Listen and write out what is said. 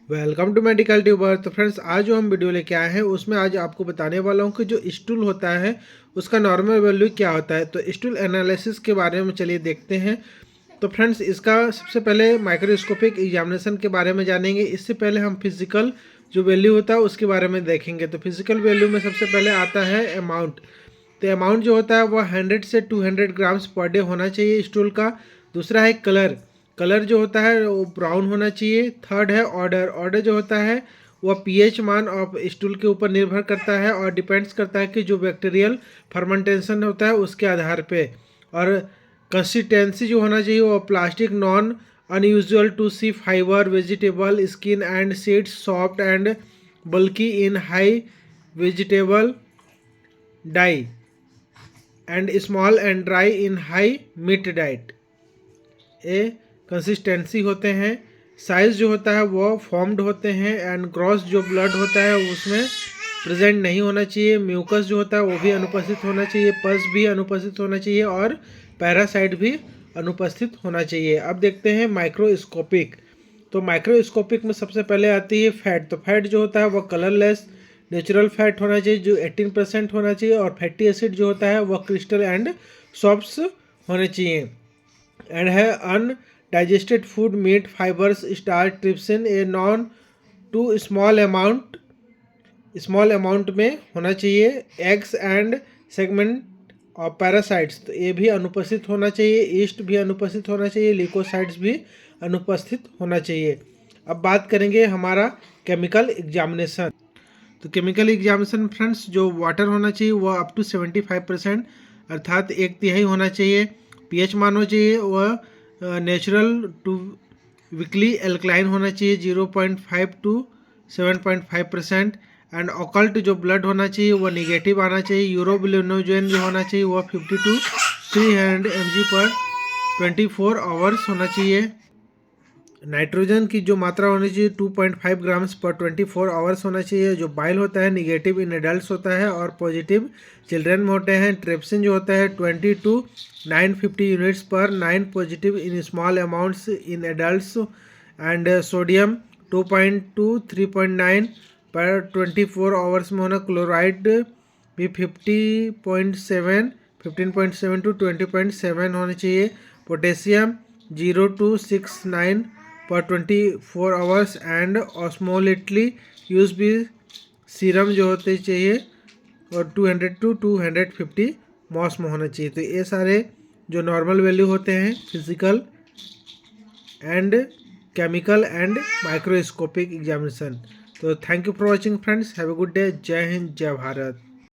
Welcome to medical tuber. तो friends, आज जो हम वीडियो लेके आए हैं उसमें आज आपको बताने वाला हूँ कि जो स्टूल होता है उसका नॉर्मल वैल्यू क्या होता है। तो स्टूल एनालिसिस के बारे में चलिए देखते हैं। तो फ्रेंड्स, इसका सबसे पहले माइक्रोस्कोपिक एग्जामिनेशन के बारे में जानेंगे। इससे पहले हम फिजिकल जो वैल्यू होता है उसके बारे में देखेंगे। तो फिजिकल वैल्यू में सबसे पहले आता है अमाउंट। तो अमाउंट जो होता है वह 100 से 200 ग्राम्स पर डे होना चाहिए स्टूल का। दूसरा है कलर। कलर जो होता है वो ब्राउन होना चाहिए। थर्ड है ऑर्डर। ऑर्डर जो होता है वह पीएच मान ऑफ स्टूल के ऊपर निर्भर करता है और डिपेंड्स करता है कि जो बैक्टीरियल फर्मेंटेशन होता है उसके आधार पे। और कंसिस्टेंसी जो होना चाहिए वो plastic non unusual to see fibre vegetable skin and seeds soft and बल्कि in high vegetable diet and small and dry in high meat diet. A consistency होते हैं। साइज जो होता है वो फॉर्म्ड होते हैं एंड ग्रॉस जो ब्लड होता है उसमें प्रेजेंट नहीं होना चाहिए। म्यूकस जो होता है वो भी अनुपस्थित होना चाहिए। पस भी अनुपस्थित होना चाहिए और पैरासाइट भी अनुपस्थित होना चाहिए। अब देखते हैं माइक्रोस्कोपिक। तो माइक्रोस्कोपिक में सबसे पहले आती है फैट। तो फैट जो होता है वो कलरलेस नेचुरल फैट होना चाहिए जो 18% होना चाहिए। और फैटी एसिड जो होता है वह क्रिस्टल एंड सॉफ्ट्स होने चाहिए। एंड है undigested food meat fibres starch trypsin a none to small amount में होना चाहिए। Eggs and segment of parasites, तो ये भी अनुपस्थित होना चाहिए। ईस्ट भी अनुपस्थित होना चाहिए। लिकोसाइड्स भी अनुपस्थित होना चाहिए। अब बात करेंगे हमारा केमिकल एग्जामिनेशन। तो केमिकल एग्जामिनेशन फ्रेंड्स, जो वाटर होना चाहिए वह अप टू 75% अर्थात 1/3 होना चाहिए। पीएच मान होना चाहिए वह नेचुरल टू वीकली एल्कलाइन होना चाहिए 0.5 टू 7.5%। एंड ऑकल्ट जो ब्लड होना चाहिए वह निगेटिव आना चाहिए। यूरोबिलिनोजन जो होना चाहिए वह 50 टू 300 mg पर 24 आवर्स होना चाहिए। नाइट्रोजन की जो मात्रा होनी चाहिए 2.5 ग्राम्स पर 24 आवर्स होना चाहिए। जो बाइल होता है निगेटिव इन एडल्ट होता है और पॉजिटिव चिल्ड्रन में होते हैं। ट्रिप्सिन जो होता है 20 टू 950 यूनिट्स पर 9 positive in small amounts in adult. And sodium 2.2 3.9 पर 24 आवर्स में होना। क्लोराइड भी 15.7 टू 20.7 होनी चाहिए। पोटेशियम 0 टू 6.9 पर 24 आवर्स। एंड ऑस्मोलेटली यूज भी सीरम जो होते चाहिए और 200 टू 250 मॉस में होना चाहिए। तो ये सारे जो नॉर्मल वैल्यू होते हैं physical and chemical and microscopic examination. तो thank you for watching friends. Have a good day. जय हिंद, जय भारत।